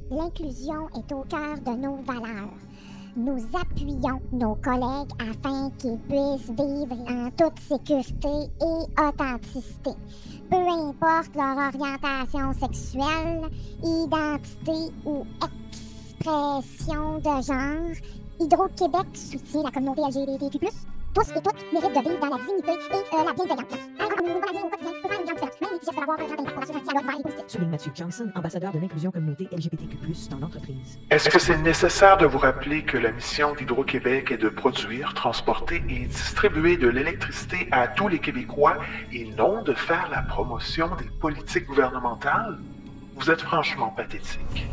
L'inclusion est au cœur de nos valeurs. Nous appuyons nos collègues afin qu'ils puissent vivre en toute sécurité et authenticité, peu importe leur orientation sexuelle, identité ou expression de genre. Hydro-Québec soutient la communauté LGBTQ+. Tous et toutes méritent de vivre dans la dignité et la bienveillance. Alors, nous allons au quotidien pour faire une grande différence, même les petits gestes peuvent avoir un grand impact pour assurer un dialogue ouvert et positif. Souligne Mathieu Johnson, ambassadeur de l'inclusion communauté LGBTQ+, dans l'entreprise. Est-ce que c'est nécessaire de vous rappeler que la mission d'Hydro-Québec est de produire, transporter et distribuer de l'électricité à tous les Québécois et non de faire la promotion des politiques gouvernementales? Vous êtes franchement pathétique.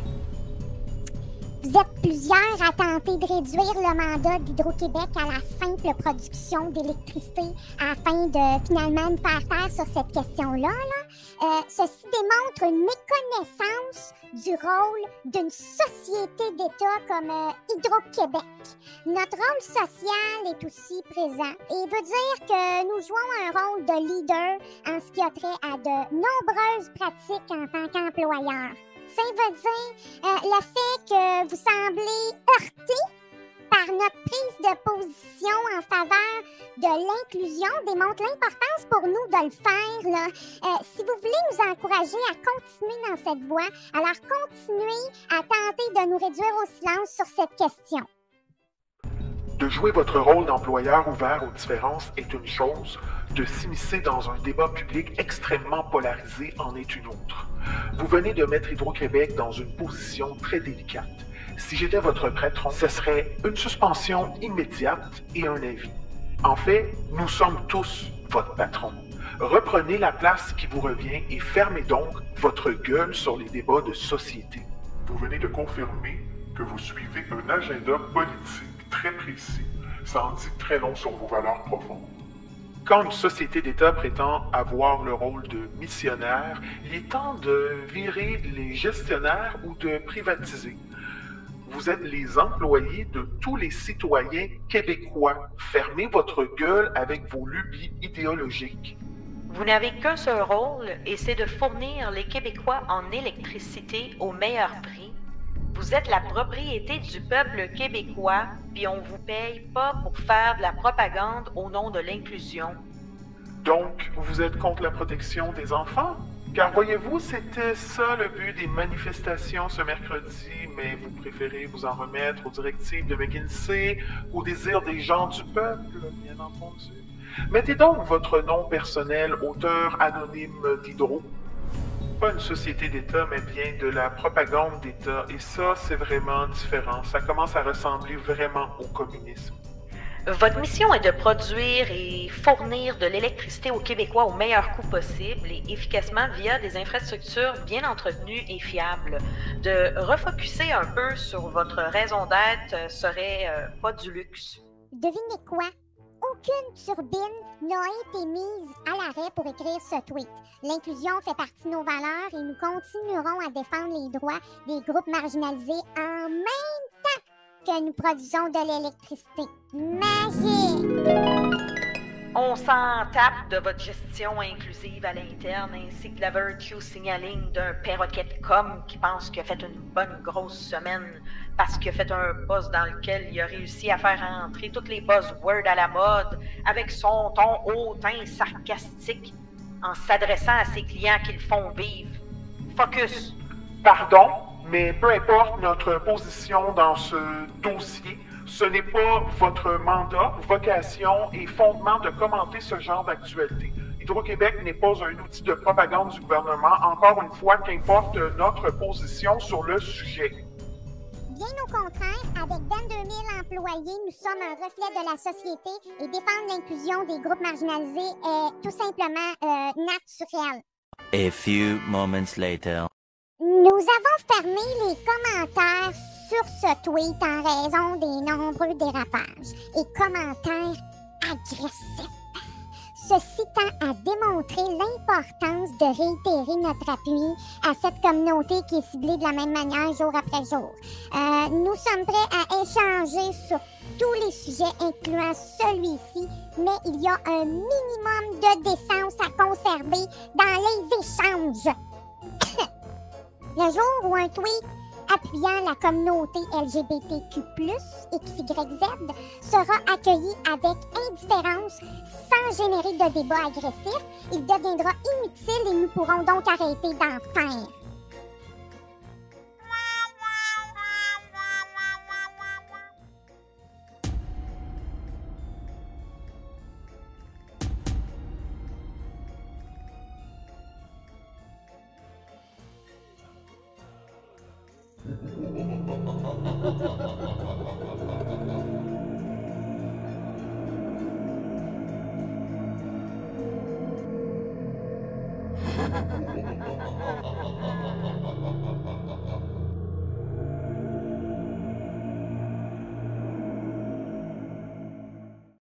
Vous êtes plusieurs à tenter de réduire le mandat d'Hydro-Québec à la simple production d'électricité afin de finalement nous faire taire sur cette question-là. Ceci démontre une méconnaissance du rôle d'une société d'État comme Hydro-Québec. Notre rôle social est aussi présent et veut dire que nous jouons un rôle de leader en ce qui a trait à de nombreuses pratiques en tant qu'employeur. Ça veut dire le fait que vous semblez heurté par notre prise de position en faveur de l'inclusion démontre l'importance pour nous de le faire. Si vous voulez nous encourager à continuer dans cette voie, alors continuez à tenter de nous réduire au silence sur cette question. De jouer votre rôle d'employeur ouvert aux différences est une chose, de s'immiscer dans un débat public extrêmement polarisé en est une autre. Vous venez de mettre Hydro-Québec dans une position très délicate. Si j'étais votre patron, ce serait une suspension immédiate et un avis. En fait, nous sommes tous votre patron. Reprenez la place qui vous revient et fermez donc votre gueule sur les débats de société. Vous venez de confirmer que vous suivez un agenda politique très précis. Ça en dit très long sur vos valeurs profondes. Quand une société d'État prétend avoir le rôle de missionnaire, il est temps de virer les gestionnaires ou de privatiser. Vous êtes les employés de tous les citoyens québécois. Fermez votre gueule avec vos lubies idéologiques. Vous n'avez qu'un seul rôle et c'est de fournir les Québécois en électricité au meilleur prix. Vous êtes la propriété du peuple québécois, puis on vous paye pas pour faire de la propagande au nom de l'inclusion. Donc, vous êtes contre la protection des enfants? Car voyez-vous, c'était ça le but des manifestations ce mercredi, mais vous préférez vous en remettre aux directives de McKinsey, aux désirs des gens du peuple, bien entendu. Mettez donc votre nom personnel, auteur anonyme d'Hydro. Pas une société d'État, mais bien de la propagande d'État. Et ça, c'est vraiment différent. Ça commence à ressembler vraiment au communisme. Votre mission est de produire et fournir de l'électricité aux Québécois au meilleur coût possible et efficacement via des infrastructures bien entretenues et fiables. De refocuser un peu sur votre raison d'être serait pas du luxe. Devinez quoi? Aucune turbine n'a été mise à l'arrêt pour écrire ce tweet. L'inclusion fait partie de nos valeurs et nous continuerons à défendre les droits des groupes marginalisés en même temps que nous produisons de l'électricité. Magique! On s'en tape de votre gestion inclusive à l'interne ainsi que de la virtue signaling d'un perroquet de com qui pense qu'il a fait une bonne grosse semaine parce qu'il a fait un post dans lequel il a réussi à faire entrer toutes les buzzwords à la mode avec son ton hautain sarcastique en s'adressant à ses clients qui le font vivre. Focus! Pardon, mais peu importe notre position dans ce dossier, ce n'est pas votre mandat, vocation et fondement de commenter ce genre d'actualité. Hydro-Québec n'est pas un outil de propagande du gouvernement, encore une fois, qu'importe notre position sur le sujet. Bien au contraire, avec 22 000 employés, nous sommes un reflet de la société et défendre l'inclusion des groupes marginalisés est tout simplement naturel. A few moments later. Nous avons fermé les commentaires sur ce tweet en raison des nombreux dérapages et commentaires agressifs. Ceci tend à démontrer l'importance de réitérer notre appui à cette communauté qui est ciblée de la même manière jour après jour. Nous sommes prêts à échanger sur tous les sujets, incluant celui-ci, mais il y a un minimum de décence à conserver dans les échanges. Le jour où un tweet appuyant la communauté LGBTQ+, XYZ, sera accueilli avec indifférence sans générer de débat agressif. Il deviendra inutile et nous pourrons donc arrêter d'en faire.